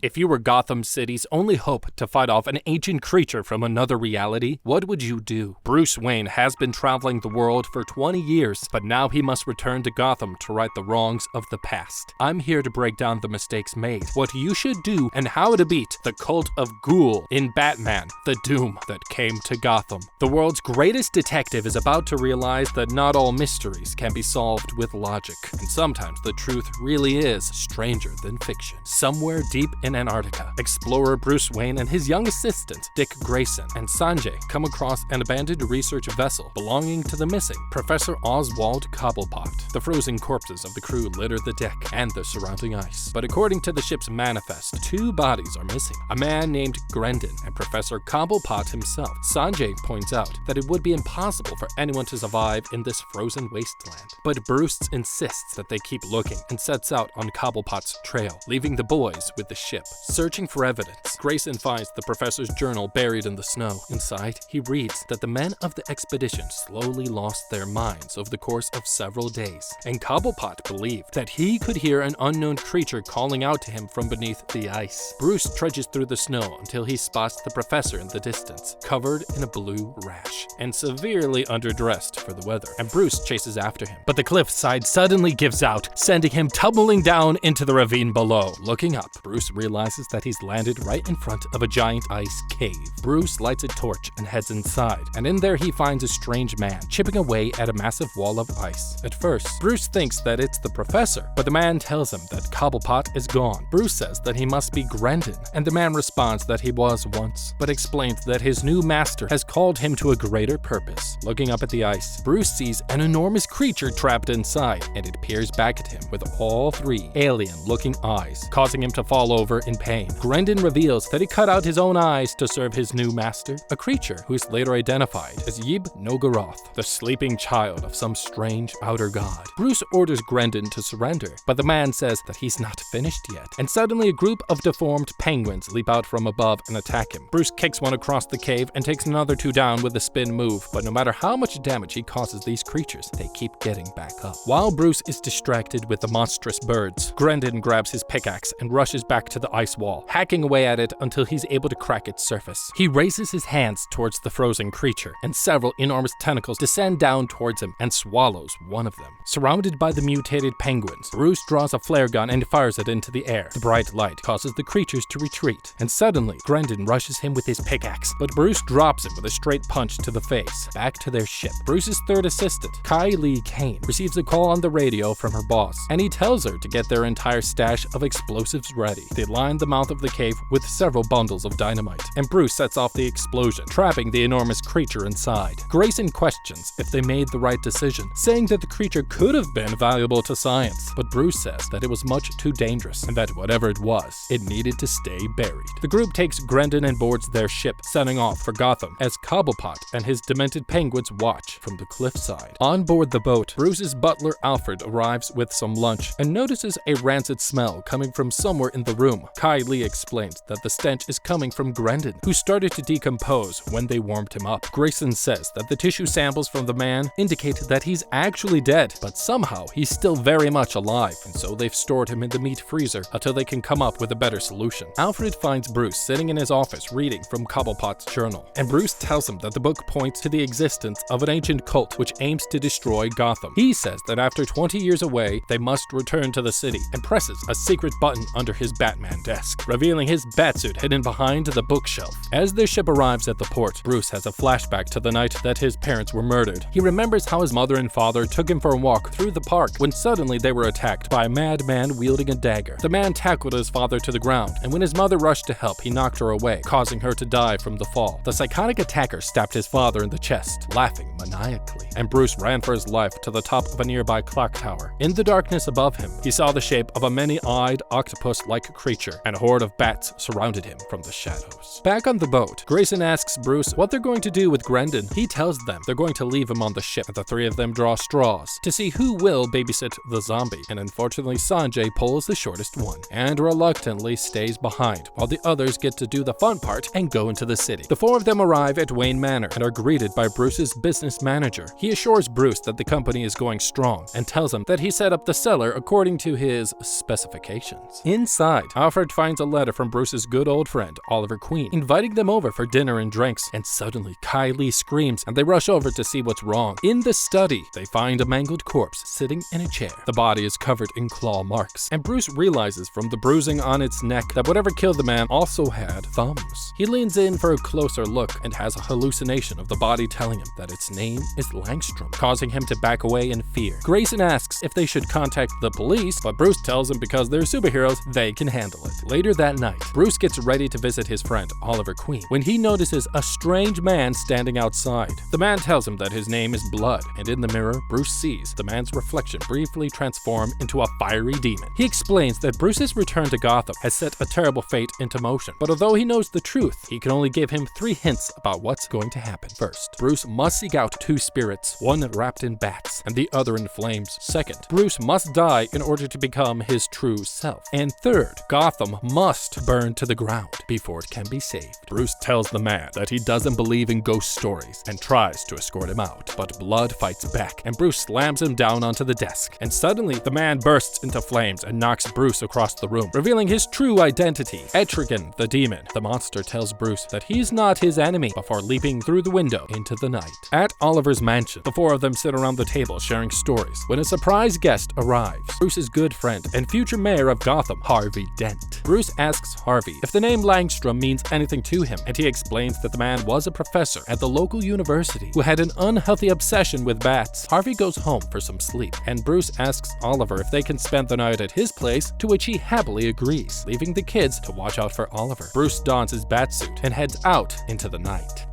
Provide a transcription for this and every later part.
If you were Gotham City's only hope to fight off an ancient creature from another reality, what would you do? Bruce Wayne has been traveling the world for 20 years, but now he must return to Gotham to right the wrongs of the past. I'm here to break down the mistakes made, what you should do, and how to beat the cult of Ghoul in Batman, The Doom That Came to Gotham. The world's greatest detective is about to realize that not all mysteries can be solved with logic, and sometimes the truth really is stranger than fiction. Somewhere deep in Antarctica, explorer Bruce Wayne and his young assistant, Dick Grayson, and Sanjay come across an abandoned research vessel belonging to the missing Professor Oswald Cobblepot. The frozen corpses of the crew litter the deck and the surrounding ice. But according to the ship's manifest, 2 bodies are missing, a man named Grendon and Professor Cobblepot himself. Sanjay points out that it would be impossible for anyone to survive in this frozen wasteland. But Bruce insists that they keep looking and sets out on Cobblepot's trail, leaving the boys with the ship. Searching for evidence, Grayson finds the professor's journal buried in the snow. Inside, he reads that the men of the expedition slowly lost their minds over the course of several days, and Cobblepot believed that he could hear an unknown creature calling out to him from beneath the ice. Bruce trudges through the snow until he spots the professor in the distance, covered in a blue rash and severely underdressed for the weather, and Bruce chases after him. But the cliffside suddenly gives out, sending him tumbling down into the ravine below. Looking up, Bruce realizes that he's landed right in front of a giant ice cave. Bruce lights a torch and heads inside, and in there he finds a strange man chipping away at a massive wall of ice. At first, Bruce thinks that it's the professor, but the man tells him that Cobblepot is gone. Bruce says that he must be Grendon, and the man responds that he was once, but explains that his new master has called him to a greater purpose. Looking up at the ice, Bruce sees an enormous creature trapped inside, and it peers back at him with all 3 alien-looking eyes, causing him to fall over in pain. Grendon reveals that he cut out his own eyes to serve his new master, a creature who is later identified as Yib-Nogaroth, the sleeping child of some strange outer god. Bruce orders Grendon to surrender, but the man says that he's not finished yet, and suddenly a group of deformed penguins leap out from above and attack him. Bruce kicks one across the cave and takes another 2 down with a spin move, but no matter how much damage he causes these creatures, they keep getting back up. While Bruce is distracted with the monstrous birds, Grendon grabs his pickaxe and rushes back to the ice wall, hacking away at it until he's able to crack its surface. He raises his hands towards the frozen creature, and several enormous tentacles descend down towards him and swallows one of them. Surrounded by the mutated penguins, Bruce draws a flare gun and fires it into the air. The bright light causes the creatures to retreat, and suddenly Grendon rushes him with his pickaxe, but Bruce drops him with a straight punch to the face. Back to their ship, Bruce's third assistant, Kylie Kane, receives a call on the radio from her boss, and he tells her to get their entire stash of explosives ready. They line the mouth of the cave with several bundles of dynamite, and Bruce sets off the explosion, trapping the enormous creature inside. Grayson questions if they made the right decision, saying that the creature could have been valuable to science, but Bruce says that it was much too dangerous, and that whatever it was, it needed to stay buried. The group takes Grendon and boards their ship, setting off for Gotham, as Cobblepot and his demented penguins watch from the cliffside. On board the boat, Bruce's butler Alfred arrives with some lunch, and notices a rancid smell coming from somewhere in the room. Kylie explains that the stench is coming from Grendon, who started to decompose when they warmed him up. Grayson says that the tissue samples from the man indicate that he's actually dead, but somehow he's still very much alive, and so they've stored him in the meat freezer until they can come up with a better solution. Alfred finds Bruce sitting in his office reading from Cobblepot's journal, and Bruce tells him that the book points to the existence of an ancient cult which aims to destroy Gotham. He says that after 20 years away, they must return to the city, and presses a secret button under his Batman desk, revealing his batsuit hidden behind the bookshelf. As their ship arrives at the port, Bruce has a flashback to the night that his parents were murdered. He remembers how his mother and father took him for a walk through the park when suddenly they were attacked by a madman wielding a dagger. The man tackled his father to the ground, and when his mother rushed to help, he knocked her away, causing her to die from the fall. The psychotic attacker stabbed his father in the chest, laughing maniacally, and Bruce ran for his life to the top of a nearby clock tower. In the darkness above him, he saw the shape of a many-eyed octopus-like creature, and a horde of bats surrounded him from the shadows. Back on the boat, Grayson asks Bruce what they're going to do with Grendon. He tells them they're going to leave him on the ship, and the 3 of them draw straws to see who will babysit the zombie, and unfortunately Sanjay pulls the shortest one, and reluctantly stays behind, while the others get to do the fun part and go into the city. The 4 of them arrive at Wayne Manor and are greeted by Bruce's business manager. He assures Bruce that the company is going strong, and tells him that he set up the cellar according to his specifications. Inside, Alfred finds a letter from Bruce's good old friend, Oliver Queen, inviting them over for dinner and drinks, and suddenly Kylie screams and they rush over to see what's wrong. In the study, they find a mangled corpse sitting in a chair. The body is covered in claw marks, and Bruce realizes from the bruising on its neck that whatever killed the man also had thumbs. He leans in for a closer look and has a hallucination of the body telling him that its name is Langstrom, causing him to back away in fear. Grayson asks if they should contact the police, but Bruce tells him because they're superheroes, they can handle it. Later that night, Bruce gets ready to visit his friend, Oliver Queen, when he notices a strange man standing outside. The man tells him that his name is Blood, and in the mirror, Bruce sees the man's reflection briefly transform into a fiery demon. He explains that Bruce's return to Gotham has set a terrible fate into motion, but although he knows the truth, he can only give him 3 hints about what's going to happen. First, Bruce must seek out 2 spirits, one wrapped in bats and the other in flames. Second, Bruce must die in order to become his true self. And third, Gotham must burn to the ground before it can be saved. Bruce tells the man that he doesn't believe in ghost stories and tries to escort him out, but Blood fights back and Bruce slams him down onto the desk. And suddenly, the man bursts into flames and knocks Bruce across the room, revealing his true identity, Etrigan the demon. The monster tells Bruce that he's not his enemy before leaping through the window into the night. At Oliver's mansion, the 4 of them sit around the table sharing stories when a surprise guest arrives, Bruce's good friend and future mayor of Gotham, Harvey Dent. Bruce asks Harvey if the name Langstrom means anything to him, and he explains that the man was a professor at the local university who had an unhealthy obsession with bats. Harvey goes home for some sleep, and Bruce asks Oliver if they can spend the night at his place, to which he happily agrees, leaving the kids to watch out for Oliver. Bruce dons his bat suit and heads out into the night.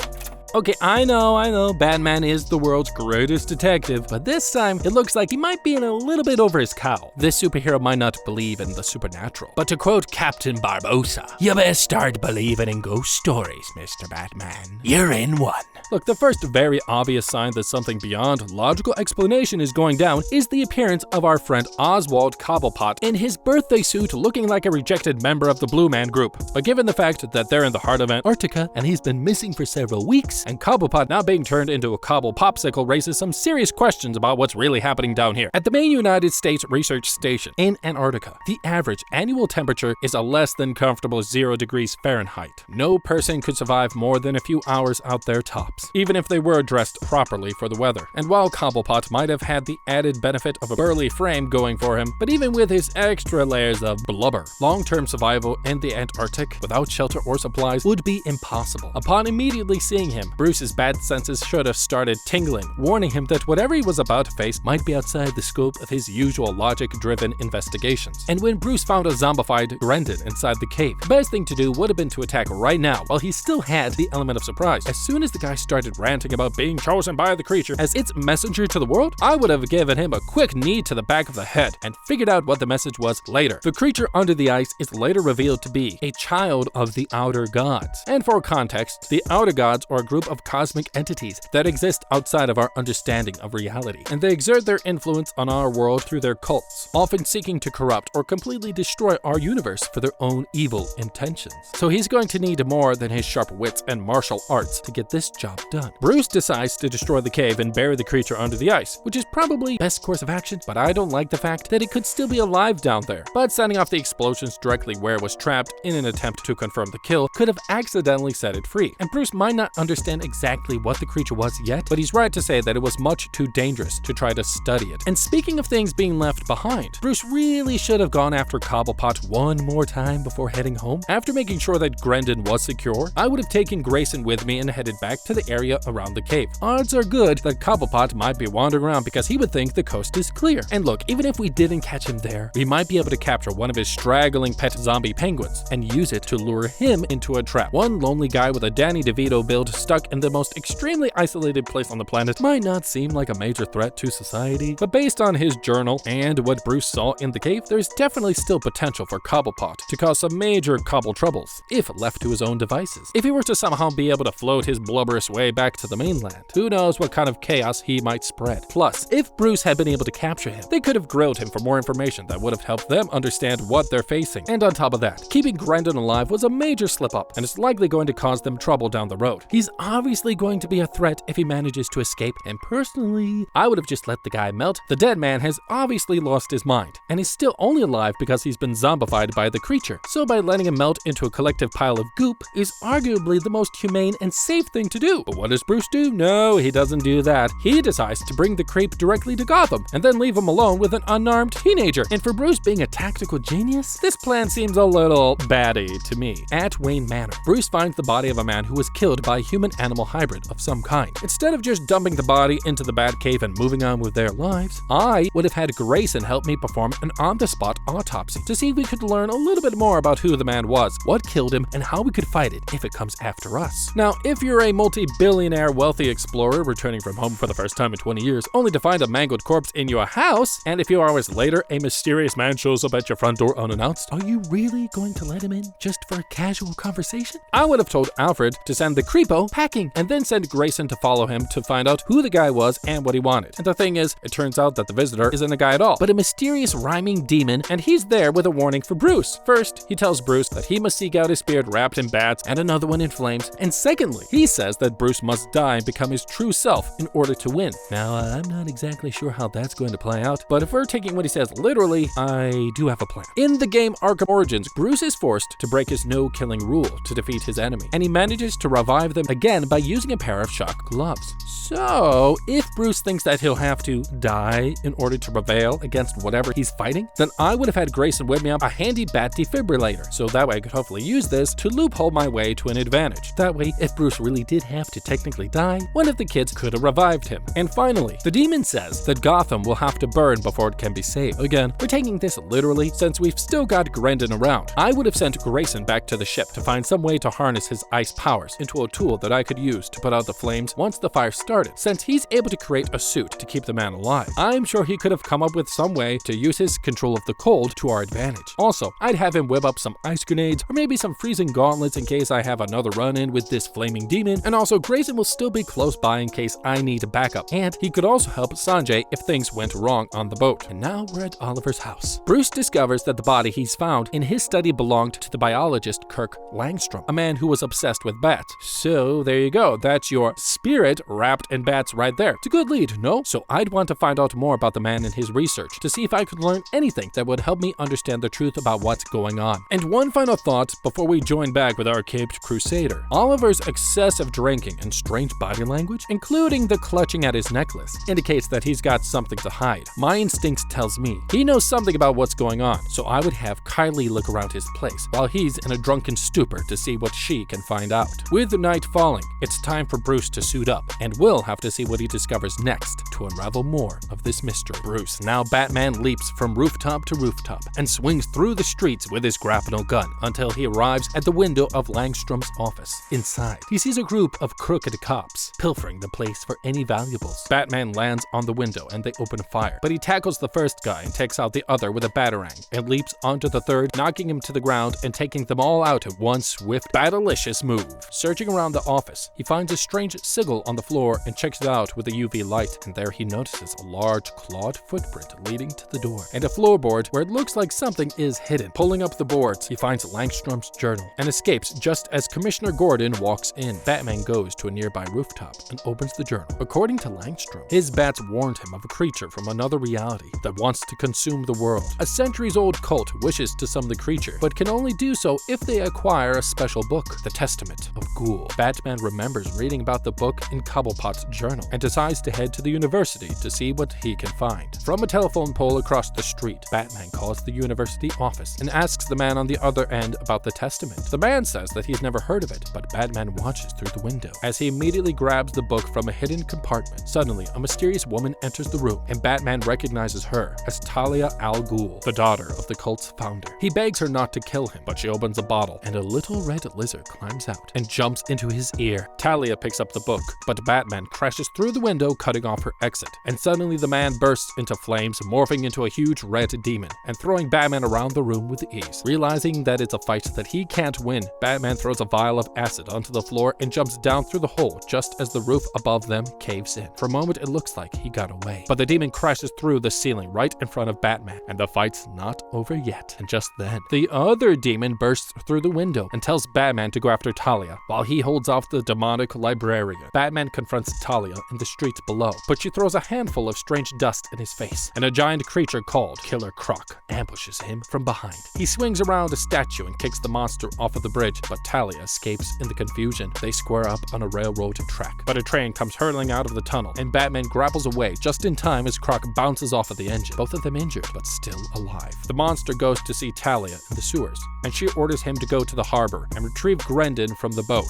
Okay, I know, Batman is the world's greatest detective, but this time it looks like he might be in a little bit over his cow. This superhero might not believe in the supernatural, but to quote Captain Barbossa, "You best start believing in ghost stories, Mr. Batman. You're in one." Look, the first very obvious sign that something beyond logical explanation is going down is the appearance of our friend Oswald Cobblepot in his birthday suit looking like a rejected member of the Blue Man Group. But given the fact that they're in the heart of Antarctica and he's been missing for several weeks, and Cobblepot now being turned into a cobble popsicle raises some serious questions about what's really happening down here. At the main United States Research Station in Antarctica, the average annual temperature is a less than comfortable 0 degrees Fahrenheit. No person could survive more than a few hours out there tops, even if they were dressed properly for the weather. And while Cobblepot might have had the added benefit of a burly frame going for him, but even with his extra layers of blubber, long-term survival in the Antarctic without shelter or supplies would be impossible. Upon immediately seeing him, Bruce's bad senses should have started tingling, warning him that whatever he was about to face might be outside the scope of his usual logic-driven investigations. And when Bruce found a zombified Grendon inside the cave, the best thing to do would have been to attack right now while he still had the element of surprise. As soon as the guy started ranting about being chosen by the creature as its messenger to the world, I would have given him a quick knee to the back of the head and figured out what the message was later. The creature under the ice is later revealed to be a child of the Outer Gods. And for context, the Outer Gods are a group of cosmic entities that exist outside of our understanding of reality, and they exert their influence on our world through their cults, often seeking to corrupt or completely destroy our universe for their own evil intentions. So he's going to need more than his sharp wits and martial arts to get this job done. Bruce decides to destroy the cave and bury the creature under the ice, which is probably best course of action, but I don't like the fact that it could still be alive down there. But setting off the explosions directly where it was trapped in an attempt to confirm the kill could have accidentally set it free, and Bruce might not understand exactly what the creature was yet, but he's right to say that it was much too dangerous to try to study it. And speaking of things being left behind, Bruce really should have gone after Cobblepot one more time before heading home. After making sure that Grendon was secure, I would have taken Grayson with me and headed back to the area around the cave. Odds are good that Cobblepot might be wandering around because he would think the coast is clear. And look, even if we didn't catch him there, we might be able to capture one of his straggling pet zombie penguins and use it to lure him into a trap. One lonely guy with a Danny DeVito build stuck in the most extremely isolated place on the planet might not seem like a major threat to society, but based on his journal and what Bruce saw in the cave, there's definitely still potential for Cobblepot to cause some major cobble troubles if left to his own devices. If he were to somehow be able to float his blubberous way back to the mainland, who knows what kind of chaos he might spread. Plus, if Bruce had been able to capture him, they could have grilled him for more information that would have helped them understand what they're facing. And on top of that, keeping Grendon alive was a major slip-up, and it's likely going to cause them trouble down the road. He's obviously going to be a threat if he manages to escape, and personally, I would have just let the guy melt. The dead man has obviously lost his mind, and is still only alive because he's been zombified by the creature. So by letting him melt into a collective pile of goop is arguably the most humane and safe thing to do. But what does Bruce do? No, he doesn't do that. He decides to bring the creep directly to Gotham, and then leave him alone with an unarmed teenager. And for Bruce being a tactical genius, this plan seems a little batty to me. At Wayne Manor, Bruce finds the body of a man who was killed by a human-animal hybrid of some kind. Instead of just dumping the body into the Batcave and moving on with their lives, I would have had Grayson help me perform an on-the-spot autopsy to see if we could learn a little bit more about who the man was, what killed him, and how we could fight it if it comes after us. Now, if you're a multi-billionaire wealthy explorer returning from home for the first time in 20 years, only to find a mangled corpse in your house, and a few hours later, a mysterious man shows up at your front door unannounced, are you really going to let him in just for a casual conversation? I would have told Alfred to send the creepo packing, and then send Grayson to follow him to find out who the guy was and what he wanted. And the thing is, it turns out that the visitor isn't a guy at all, but a mysterious rhyming demon, and he's there with a warning for Bruce. First, he tells Bruce that he must seek out his spirit wrapped in bats and another one in flames, and secondly, he says that Bruce must die and become his true self in order to win. Now, I'm not exactly sure how that's going to play out, but if we're taking what he says literally, I do have a plan. In the game Arkham Origins, Bruce is forced to break his no-killing rule to defeat his enemy, and he manages to revive them again by using a pair of shock gloves. So, if Bruce thinks that he'll have to die in order to prevail against whatever he's fighting, then I would have had Grayson whip me up a handy bat defibrillator, so that way I could hopefully use this to loophole my way to an advantage. That way, if Bruce really did have to technically die, one of the kids could have revived him. And finally, the demon says that Gotham will have to burn before it can be saved. Again, we're taking this literally since we've still got Grendon around. I would have sent Grayson back to the ship to find some way to harness his ice powers into a tool that I could use to put out the flames once the fire started, since he's able to create a suit to keep the man alive. I'm sure he could have come up with some way to use his control of the cold to our advantage. Also, I'd have him whip up some ice grenades or maybe some freezing gauntlets in case I have another run-in with this flaming demon, and also Grayson will still be close by in case I need backup, and he could also help Sanjay if things went wrong on the boat. And now we're at Oliver's house. Bruce discovers that the body he's found in his study belonged to the biologist Kirk Langstrom, a man who was obsessed with bats. So there you go, that's your spirit wrapped in bats right there. It's a good lead, no? So I'd want to find out more about the man and his research to see if I could learn anything that would help me understand the truth about what's going on. And one final thought before we join back with our caped crusader. Oliver's excessive drinking and strange body language, including the clutching at his necklace, indicates that he's got something to hide. My instincts tells me he knows something about what's going on, so I would have Kylie look around his place while he's in a drunken stupor to see what she can find out. With the night falling, it's time for Bruce to suit up, and we'll have to see what he discovers next to unravel more of this mystery. Bruce, now Batman, leaps from rooftop to rooftop and swings through the streets with his grapnel gun until he arrives at the window of Langstrom's office. Inside, he sees a group of crooked cops pilfering the place for any valuables. Batman lands on the window and they open fire, but he tackles the first guy and takes out the other with a batarang and leaps onto the third, knocking him to the ground and taking them all out in one swift, batalicious move. Searching around the office, he finds a strange sigil on the floor and checks it out with a UV light, and there he notices a large clawed footprint leading to the door and a floorboard where it looks like something is hidden. Pulling up the boards, he finds Langstrom's journal and escapes just as Commissioner Gordon walks in. Batman goes to a nearby rooftop and opens the journal. According to Langstrom, his bats warned him of a creature from another reality that wants to consume the world. A centuries-old cult wishes to summon the creature, but can only do so if they acquire a special book, the Testament of Ghoul. Batman remembers reading about the book in Cobblepot's journal and decides to head to the university to see what he can find. From a telephone pole across the street, Batman calls the university office and asks the man on the other end about the Testament. The man says that he's never heard of it, but Batman watches through the window as he immediately grabs the book from a hidden compartment. Suddenly, a mysterious woman enters the room, and Batman recognizes her as Talia al Ghul, the daughter of the cult's founder. He begs her not to kill him, but she opens a bottle, and a little red lizard climbs out and jumps into his ear. Talia picks up the book, but Batman crashes through the window, cutting off her exit. And suddenly the man bursts into flames, morphing into a huge red demon, and throwing Batman around the room with ease. Realizing that it's a fight that he can't win, Batman throws a vial of acid onto the floor and jumps down through the hole just as the roof above them caves in. For a moment it looks like he got away, but the demon crashes through the ceiling right in front of Batman, and the fight's not over yet. And just then, the other demon bursts through the window and tells Batman to go after Talia, while he holds off the the demonic librarian. Batman confronts Talia in the streets below, but she throws a handful of strange dust in his face, and a giant creature called Killer Croc ambushes him from behind. He swings around a statue and kicks the monster off of the bridge, but Talia escapes in the confusion. They square up on a railroad track, but a train comes hurtling out of the tunnel, and Batman grapples away just in time as Croc bounces off of the engine, both of them injured, but still alive. The monster goes to see Talia in the sewers, and she orders him to go to the harbor and retrieve Grendon from the boat.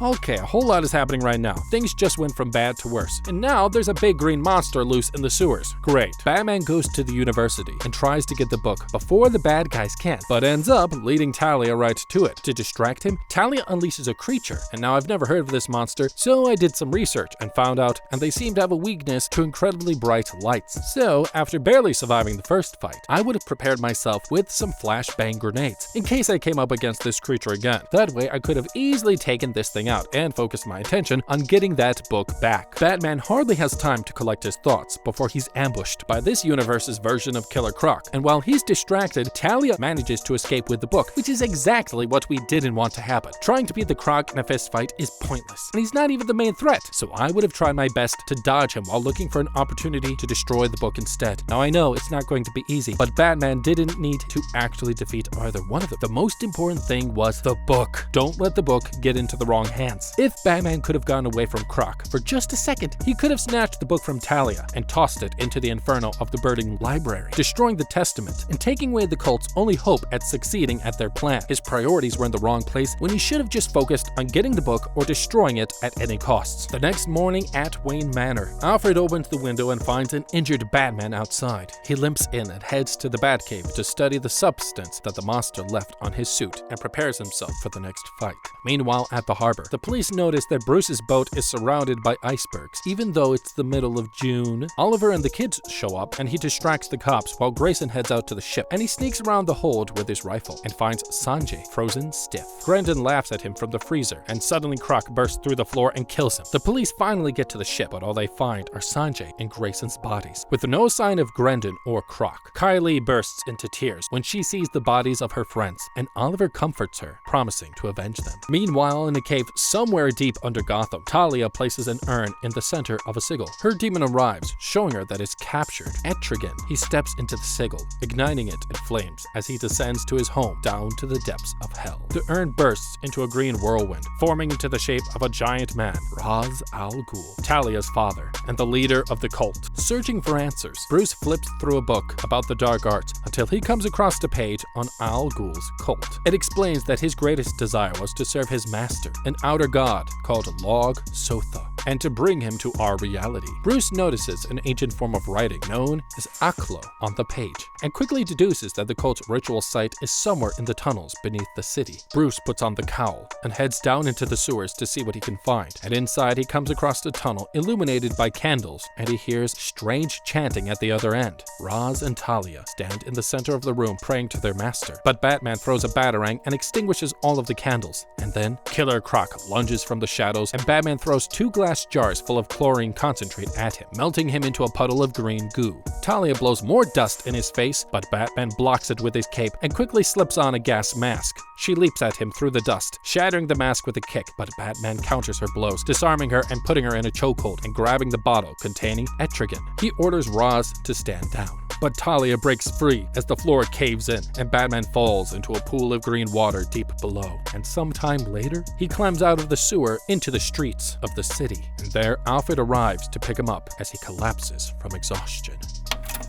Okay, a whole lot is happening right now. Things just went from bad to worse. And now there's a big green monster loose in the sewers. Great. Batman goes to the university and tries to get the book before the bad guys can, but ends up leading Talia right to it. To distract him, Talia unleashes a creature, and now I've never heard of this monster, so I did some research and found out, and they seem to have a weakness to incredibly bright lights. So, after barely surviving the first fight, I would have prepared myself with some flashbang grenades, in case I came up against this creature again. That way, I could have easily taken this thing out and focused my attention on getting that book back. Batman hardly has time to collect his thoughts before he's ambushed by this universe's version of Killer Croc, and while he's distracted, Talia manages to escape with the book, which is exactly what we didn't want to happen. Trying to beat the Croc in a fist fight is pointless, and he's not even the main threat, so I would have tried my best to dodge him while looking for an opportunity to destroy the book instead. Now I know it's not going to be easy, but Batman didn't need to actually defeat either one of them. The most important thing was the book. Don't let the book get into the wrong hands. If Batman could have gone away from Croc for just a second, he could have snatched the book from Talia and tossed it into the inferno of the burning library, destroying the testament and taking away the cult's only hope at succeeding at their plan. His priorities were in the wrong place when he should have just focused on getting the book or destroying it at any costs. The next morning at Wayne Manor, Alfred opens the window and finds an injured Batman outside. He limps in and heads to the Batcave to study the substance that the monster left on his suit and prepares himself for the next fight. Meanwhile, at the harbor, the police notice that Bruce's boat is surrounded by icebergs, even though it's the middle of June. Oliver and the kids show up, and he distracts the cops while Grayson heads out to the ship, and he sneaks around the hold with his rifle and finds Sanjay frozen stiff. Grendon laughs at him from the freezer, and suddenly Croc bursts through the floor and kills him. The police finally get to the ship, but all they find are Sanjay and Grayson's bodies, with no sign of Grendon or Croc. Kylie bursts into tears when she sees the bodies of her friends, and Oliver comforts her, promising to avenge them. Meanwhile, in a cave somewhere deep under Gotham, Talia places an urn in the center of a sigil. Her demon arrives, showing her that it's captured. Etrigan, he steps into the sigil, igniting it in flames as he descends to his home down to the depths of hell. The urn bursts into a green whirlwind, forming into the shape of a giant man, Ra's al Ghul, Talia's father, and the leader of the cult. Searching for answers, Bruce flips through a book about the dark arts until he comes across a page on Al Ghul's cult. It explains that his greatest desire was to serve his master, an outer god called iog-sotha, and to bring him to our reality. Bruce notices an ancient form of writing known as aklo on the page, and quickly deduces that the cult's ritual site is somewhere in the tunnels beneath the city. Bruce puts on the cowl and heads down into the sewers to see what he can find, and inside he comes across a tunnel illuminated by candles, and he hears strange chanting at the other end. Ra's and Talia stand in the center of the room praying to their master, but Batman throws a batarang and extinguishes all of the candles, and then Killer Croc lunges from the shadows, and Batman throws 2 glass jars full of chlorine concentrate at him, melting him into a puddle of green goo. Talia blows more dust in his face, but Batman blocks it with his cape and quickly slips on a gas mask. She leaps at him through the dust, shattering the mask with a kick, but Batman counters her blows, disarming her and putting her in a chokehold and grabbing the bottle containing Etrigan. He orders Ra's to stand down, but Talia breaks free as the floor caves in and Batman falls into a pool of green water deep below. And sometime later, he climbs out of the sewer into the streets of the city, and there Alfred arrives to pick him up as he collapses from exhaustion.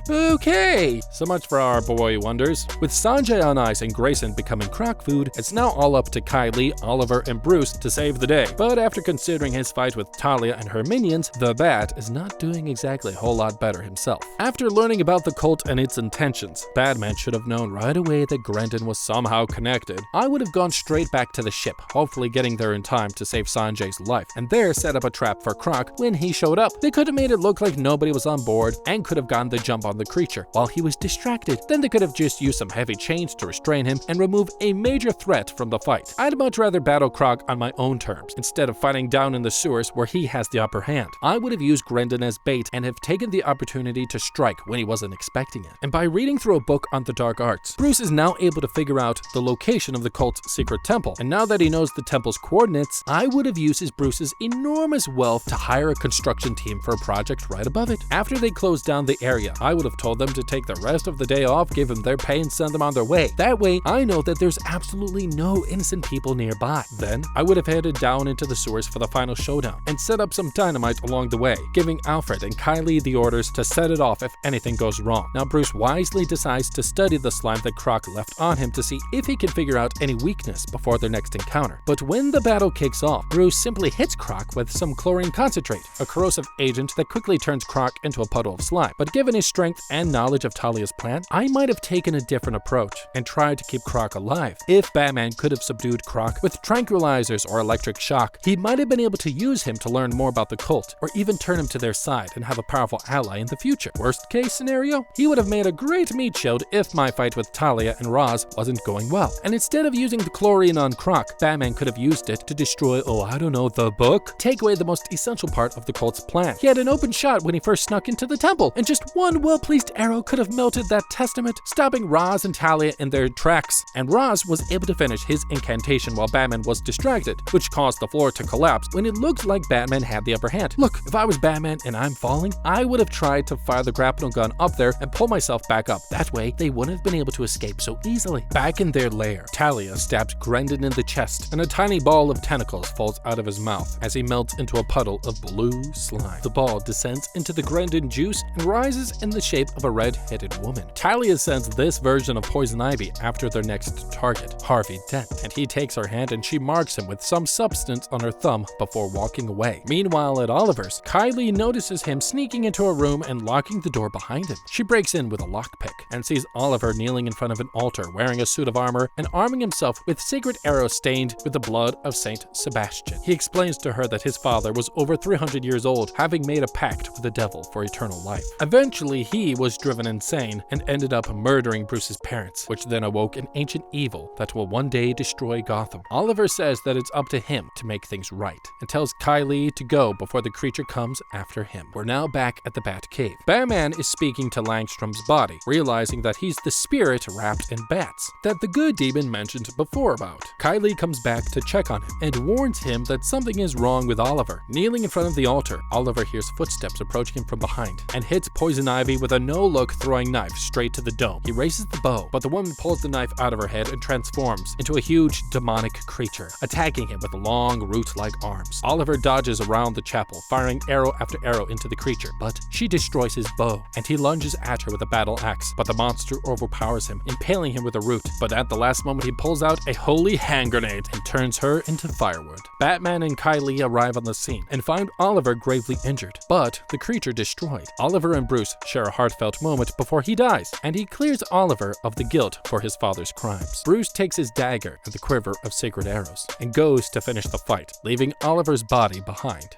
Okay, so much for our boy wonders. With Sanjay on ice and Grayson becoming Croc food, it's now all up to Kylie, Oliver, and Bruce to save the day. But after considering his fight with Talia and her minions, the Bat is not doing exactly a whole lot better himself. After learning about the cult and its intentions, Batman should have known right away that Grendon was somehow connected. I would have gone straight back to the ship, hopefully getting there in time to save Sanjay's life, and there set up a trap for Croc when he showed up. They could have made it look like nobody was on board and could have gotten the jump on on the creature while he was distracted. Then they could have just used some heavy chains to restrain him and remove a major threat from the fight. I'd much rather battle Croc on my own terms, instead of fighting down in the sewers where he has the upper hand. I would have used Grendon as bait and have taken the opportunity to strike when he wasn't expecting it. And by reading through a book on the dark arts, Bruce is now able to figure out the location of the cult's secret temple. And now that he knows the temple's coordinates, I would have used Bruce's enormous wealth to hire a construction team for a project right above it. After they closed down the area, I would have told them to take the rest of the day off, give them their pay, and send them on their way. That way, I know that there's absolutely no innocent people nearby. Then, I would have headed down into the sewers for the final showdown and set up some dynamite along the way, giving Alfred and Kylie the orders to set it off if anything goes wrong. Now, Bruce wisely decides to study the slime that Croc left on him to see if he can figure out any weakness before their next encounter. But when the battle kicks off, Bruce simply hits Croc with some chlorine concentrate, a corrosive agent that quickly turns Croc into a puddle of slime. But given his strength and knowledge of Talia's plan, I might have taken a different approach and tried to keep Croc alive. If Batman could have subdued Croc with tranquilizers or electric shock, he might have been able to use him to learn more about the cult, or even turn him to their side and have a powerful ally in the future. Worst case scenario, he would have made a great meat shield if my fight with Talia and Roz wasn't going well. And instead of using the chlorine on Croc, Batman could have used it to destroy, the book? Take away the most essential part of the cult's plan. He had an open shot when he first snuck into the temple, and just one well-placed arrow could have melted that testament, stopping Roz and Talia in their tracks. And Roz was able to finish his incantation while Batman was distracted, which caused the floor to collapse when it looked like Batman had the upper hand. Look, if I was Batman and I'm falling, I would have tried to fire the grapnel gun up there and pull myself back up. That way, they wouldn't have been able to escape so easily. Back in their lair, Talia stabs Grendon in the chest, and a tiny ball of tentacles falls out of his mouth as he melts into a puddle of blue slime. The ball descends into the Grendon juice and rises in the shape of a red-headed woman. Talia sends this version of Poison Ivy after their next target, Harvey Dent, and he takes her hand and she marks him with some substance on her thumb before walking away. Meanwhile, at Oliver's, Kylie notices him sneaking into a room and locking the door behind him. She breaks in with a lockpick and sees Oliver kneeling in front of an altar wearing a suit of armor and arming himself with sacred arrows stained with the blood of Saint Sebastian. He explains to her that his father was over 300 years old, having made a pact with the devil for eternal life. Eventually, he was driven insane and ended up murdering Bruce's parents, which then awoke an ancient evil that will one day destroy Gotham. Oliver says that it's up to him to make things right and tells Kylie to go before the creature comes after him. We're now back at the Batcave. Batman is speaking to Langstrom's body, realizing that he's the spirit wrapped in bats that the good demon mentioned before about. Kylie comes back to check on him and warns him that something is wrong with Oliver. Kneeling in front of the altar, Oliver hears footsteps approaching him from behind and hits Poison Ivy with a no-look throwing knife straight to the dome. He raises the bow, but the woman pulls the knife out of her head and transforms into a huge demonic creature, attacking him with long root-like arms. Oliver dodges around the chapel, firing arrow after arrow into the creature, but she destroys his bow, and he lunges at her with a battle axe, but the monster overpowers him, impaling him with a root. But at the last moment, he pulls out a holy hand grenade and turns her into firewood. Batman and Kylie arrive on the scene and find Oliver gravely injured, but the creature destroyed. Oliver and Bruce share a heartfelt moment before he dies, and he clears Oliver of the guilt for his father's crimes. Bruce takes his dagger and the quiver of sacred arrows and goes to finish the fight, leaving Oliver's body behind.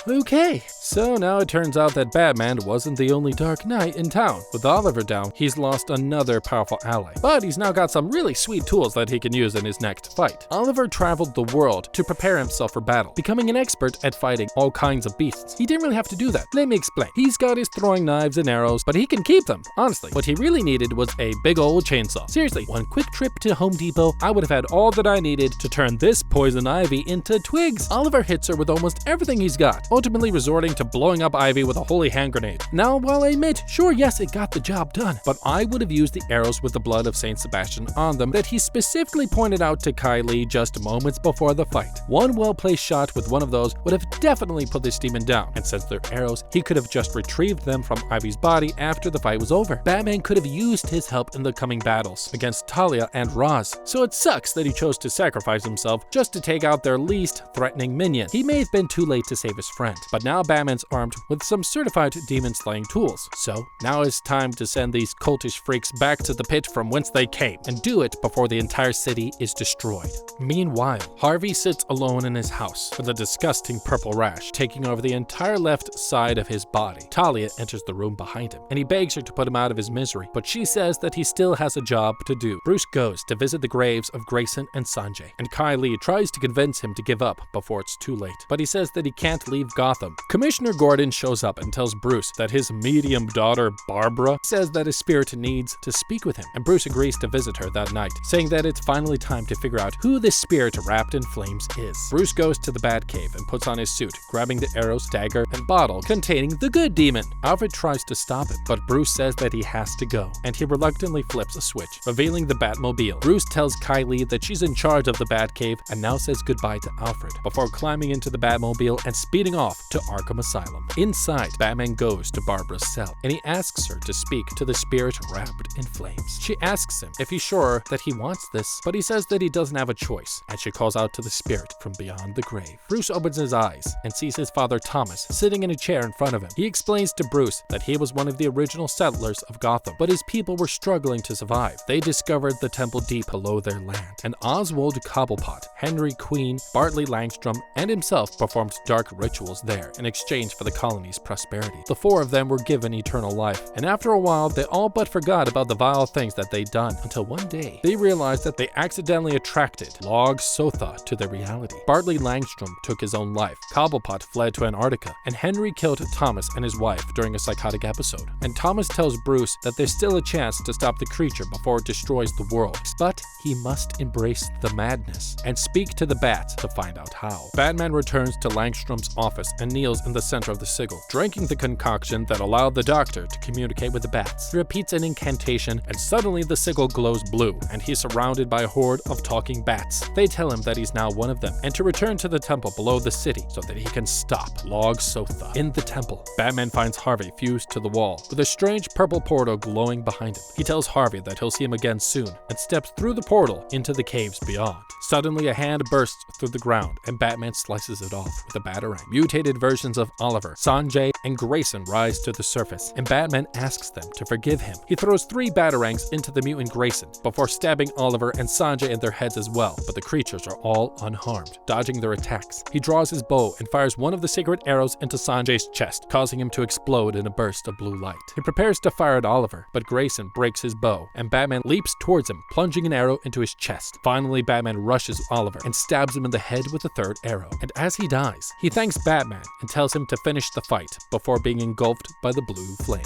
Okay, so now it turns out that Batman wasn't the only Dark Knight in town. With Oliver down, he's lost another powerful ally, but he's now got some really sweet tools that he can use in his next fight. Oliver traveled the world to prepare himself for battle, becoming an expert at fighting all kinds of beasts. He didn't really have to do that. Let me explain. He's got his throwing knives and arrows, but he can keep them. Honestly, what he really needed was a big old chainsaw. Seriously, one quick trip to Home Depot, I would have had all that I needed to turn this Poison Ivy into twigs. Oliver hits her with almost everything he's got, ultimately resorting to blowing up Ivy with a holy hand grenade. Now, while I admit, sure, yes, it got the job done, but I would have used the arrows with the blood of Saint Sebastian on them that he specifically pointed out to Kylie just moments before the fight. One well-placed shot with one of those would have definitely put this demon down, and since they're arrows, he could have just retrieved them from Ivy's body after the fight was over. Batman could have used his help in the coming battles against Talia and Roz, so it sucks that he chose to sacrifice himself just to take out their least threatening minion. He may have been too late to save his friend. But now Batman's armed with some certified demon-slaying tools. So now it's time to send these cultish freaks back to the pit from whence they came, and do it before the entire city is destroyed. Meanwhile, Harvey sits alone in his house with a disgusting purple rash taking over the entire left side of his body. Talia enters the room behind him, and he begs her to put him out of his misery, but she says that he still has a job to do. Bruce goes to visit the graves of Grayson and Sanjay, and Kai Lee tries to convince him to give up before it's too late, but he says that he can't leave Gotham. Commissioner Gordon shows up and tells Bruce that his medium daughter, Barbara, says that his spirit needs to speak with him, and Bruce agrees to visit her that night, saying that it's finally time to figure out who this spirit wrapped in flames is. Bruce goes to the Batcave and puts on his suit, grabbing the arrows, dagger, and bottle containing the good demon. Alfred tries to stop him, but Bruce says that he has to go, and he reluctantly flips a switch, revealing the Batmobile. Bruce tells Kylie that she's in charge of the Batcave and now says goodbye to Alfred, before climbing into the Batmobile and speeding off to Arkham Asylum. Inside, Batman goes to Barbara's cell, and he asks her to speak to the spirit wrapped in flames. She asks him if he's sure that he wants this, but he says that he doesn't have a choice, and she calls out to the spirit from beyond the grave. Bruce opens his eyes and sees his father Thomas sitting in a chair in front of him. He explains to Bruce that he was one of the original settlers of Gotham, but his people were struggling to survive. They discovered the temple deep below their land, and Oswald Cobblepot, Henry Queen, Bartley Langstrom, and himself performed dark rituals there in exchange for the colony's prosperity. The four of them were given eternal life, and after a while they all but forgot about the vile things that they'd done, until one day they realized that they accidentally attracted iog-sotha to their reality. Bartley Langstrom took his own life, Cobblepot fled to Antarctica, and Henry killed Thomas and his wife during a psychotic episode. And Thomas tells Bruce that there's still a chance to stop the creature before it destroys the world, but he must embrace the madness and speak to the bats to find out how. Batman returns to Langstrom's office and kneels in the center of the sigil, drinking the concoction that allowed the doctor to communicate with the bats. He repeats an incantation, and suddenly the sigil glows blue, and he's surrounded by a horde of talking bats. They tell him that he's now one of them, and to return to the temple below the city so that he can stop iog-sotha. In the temple, Batman finds Harvey fused to the wall, with a strange purple portal glowing behind him. He tells Harvey that he'll see him again soon, and steps through the portal into the caves beyond. Suddenly, a hand bursts through the ground, and Batman slices it off with a batarang. Mutated versions of Oliver, Sanjay, and Grayson rise to the surface, and Batman asks them to forgive him. He throws 3 batarangs into the mutant Grayson, before stabbing Oliver and Sanjay in their heads as well, but the creatures are all unharmed, dodging their attacks. He draws his bow and fires one of the sacred arrows into Sanjay's chest, causing him to explode in a burst of blue light. He prepares to fire at Oliver, but Grayson breaks his bow, and Batman leaps towards him, plunging an arrow into his chest. Finally, Batman rushes Oliver and stabs him in the head with the 3rd arrow. And as he dies, he thanks Batman and tells him to finish the fight before being engulfed by the blue flame.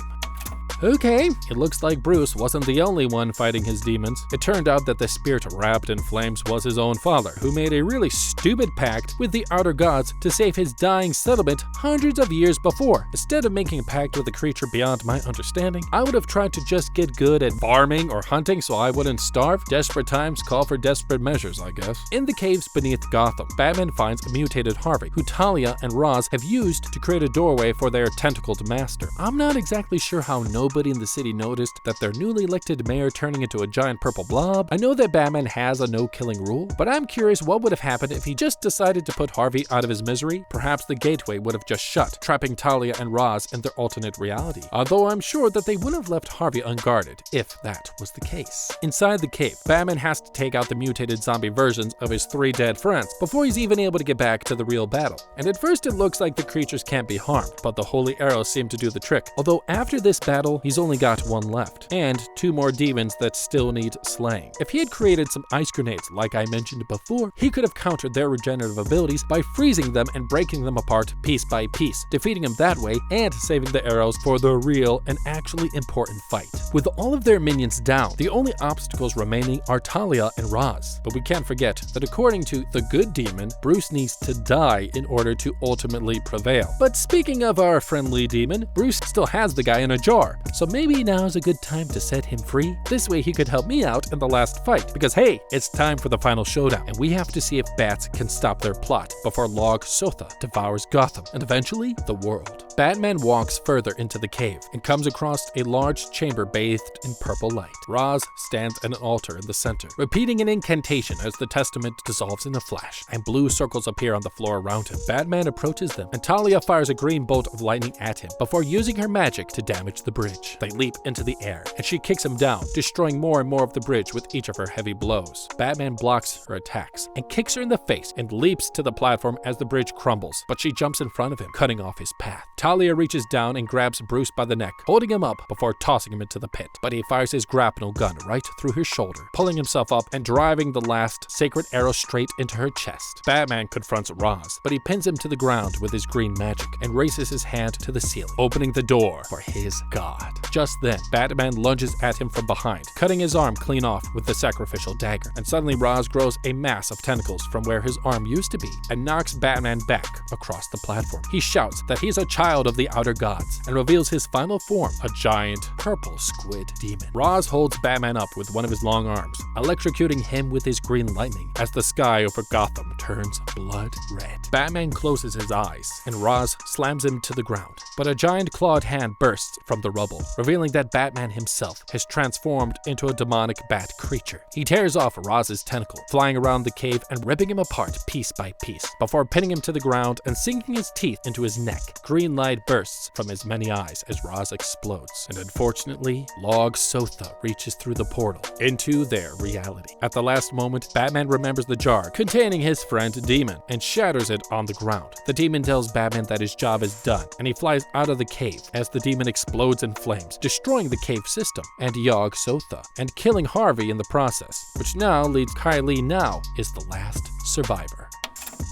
Okay, it looks like Bruce wasn't the only one fighting his demons. It turned out that the spirit wrapped in flames was his own father, who made a really stupid pact with the outer gods to save his dying settlement hundreds of years before. Instead of making a pact with a creature beyond my understanding, I would have tried to just get good at farming or hunting so I wouldn't starve. Desperate times call for desperate measures, I guess. In the caves beneath Gotham, Batman finds a mutated Harvey, who Talia and Roz have used to create a doorway for their tentacled master. I'm not exactly sure how nobody in the city noticed that their newly elected mayor turning into a giant purple blob. I know that Batman has a no-killing rule, but I'm curious what would have happened if he just decided to put Harvey out of his misery. Perhaps the gateway would have just shut, trapping Talia and Roz in their alternate reality. Although I'm sure that they wouldn't have left Harvey unguarded, if that was the case. Inside the cave, Batman has to take out the mutated zombie versions of his 3 dead friends before he's even able to get back to the real battle. And at first it looks like the creatures can't be harmed, but the holy arrows seem to do the trick. Although after this battle, he's only got 1 left, and 2 more demons that still need slaying. If he had created some ice grenades like I mentioned before, he could have countered their regenerative abilities by freezing them and breaking them apart piece by piece, defeating them that way and saving the arrows for the real and actually important fight. With all of their minions down, the only obstacles remaining are Talia and Roz. But we can't forget that according to the good demon, Bruce needs to die in order to ultimately prevail. But speaking of our friendly demon, Bruce still has the guy in a jar, so maybe now's a good time to set him free. This way he could help me out in the last fight, because hey, it's time for the final showdown, and we have to see if bats can stop their plot before iog-sotha devours Gotham and eventually the world. Batman walks further into the cave and comes across a large chamber bathed in purple light. Roz stands at an altar in the center, repeating an incantation as the testament dissolves in a flash, and blue circles appear on the floor around him. Batman approaches them, and Talia fires a green bolt of lightning at him before using her magic to damage the bridge. They leap into the air, and she kicks him down, destroying more and more of the bridge with each of her heavy blows. Batman blocks her attacks and kicks her in the face and leaps to the platform as the bridge crumbles, but she jumps in front of him, cutting off his path. Talia reaches down and grabs Bruce by the neck, holding him up before tossing him into the pit, but he fires his grapnel gun right through his shoulder, pulling himself up and driving the last sacred arrow straight into her chest. Batman confronts Roz, but he pins him to the ground with his green magic and raises his hand to the ceiling, opening the door for his god. Just then, Batman lunges at him from behind, cutting his arm clean off with the sacrificial dagger, and suddenly Roz grows a mass of tentacles from where his arm used to be and knocks Batman back across the platform. He shouts that he's a child of the outer gods and reveals his final form, a giant purple squid demon. Roz holds Batman up with one of his long arms, electrocuting him with his green lightning as the sky over Gotham turns blood red. Batman closes his eyes and Roz slams him to the ground, but a giant clawed hand bursts from the rubble, revealing that Batman himself has transformed into a demonic bat creature. He tears off Roz's tentacle, flying around the cave and ripping him apart piece by piece, before pinning him to the ground and sinking his teeth into his neck. Green light bursts from his many eyes as Roz explodes, and unfortunately, iog-sotha reaches through the portal into their reality. At the last moment, Batman remembers the jar containing his friend Demon and shatters it on the ground. The demon tells Batman that his job is done, and he flies out of the cave as the demon explodes in flames, destroying the cave system and iog-sotha, and killing Harvey in the process, which now leads Kylie now is the last survivor.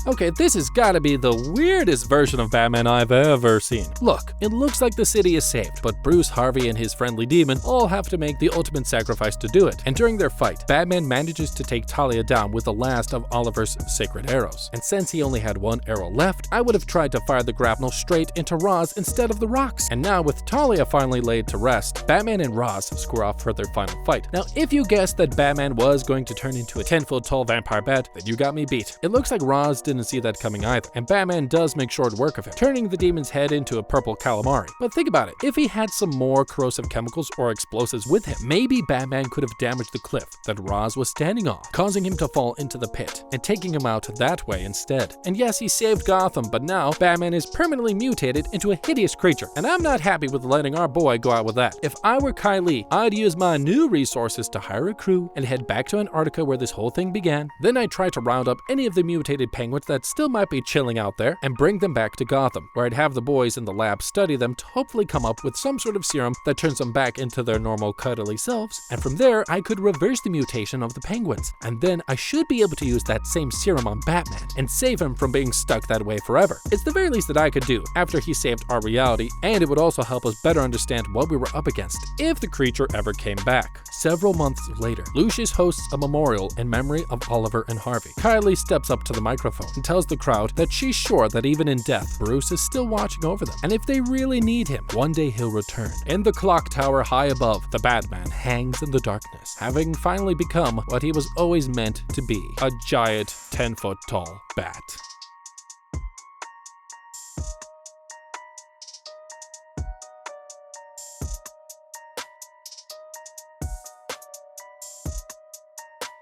Okay, this has gotta be the weirdest version of Batman I've ever seen. Look, it looks like the city is saved, but Bruce, Harvey, and his friendly demon all have to make the ultimate sacrifice to do it. And during their fight, Batman manages to take Talia down with the last of Oliver's sacred arrows. And since he only had one arrow left, I would have tried to fire the grapnel straight into Roz instead of the rocks. And now with Talia finally laid to rest, Batman and Roz square off for their final fight. Now, if you guessed that Batman was going to turn into a 10-foot tall vampire bat, then you got me beat. It looks like Roz didn't see that coming either, and Batman does make short work of him, turning the demon's head into a purple calamari. But think about it, if he had some more corrosive chemicals or explosives with him, maybe Batman could have damaged the cliff that Roz was standing on, causing him to fall into the pit, and taking him out that way instead. And yes, he saved Gotham, but now Batman is permanently mutated into a hideous creature, and I'm not happy with letting our boy go out with that. If I were Kylie, I'd use my new resources to hire a crew and head back to Antarctica where this whole thing began. Then I'd try to round up any of the mutated penguins that still might be chilling out there and bring them back to Gotham, where I'd have the boys in the lab study them to hopefully come up with some sort of serum that turns them back into their normal cuddly selves, and from there I could reverse the mutation of the penguins, and then I should be able to use that same serum on Batman and save him from being stuck that way forever. It's the very least that I could do after he saved our reality, and it would also help us better understand what we were up against if the creature ever came back. Several months later, Lucius hosts a memorial in memory of Oliver and Harvey. Kylie steps up to the microphone and tells the crowd that she's sure that even in death, Bruce is still watching over them, and if they really need him, one day he'll return. In the clock tower high above, the Batman hangs in the darkness, having finally become what he was always meant to be, a giant 10-foot tall bat.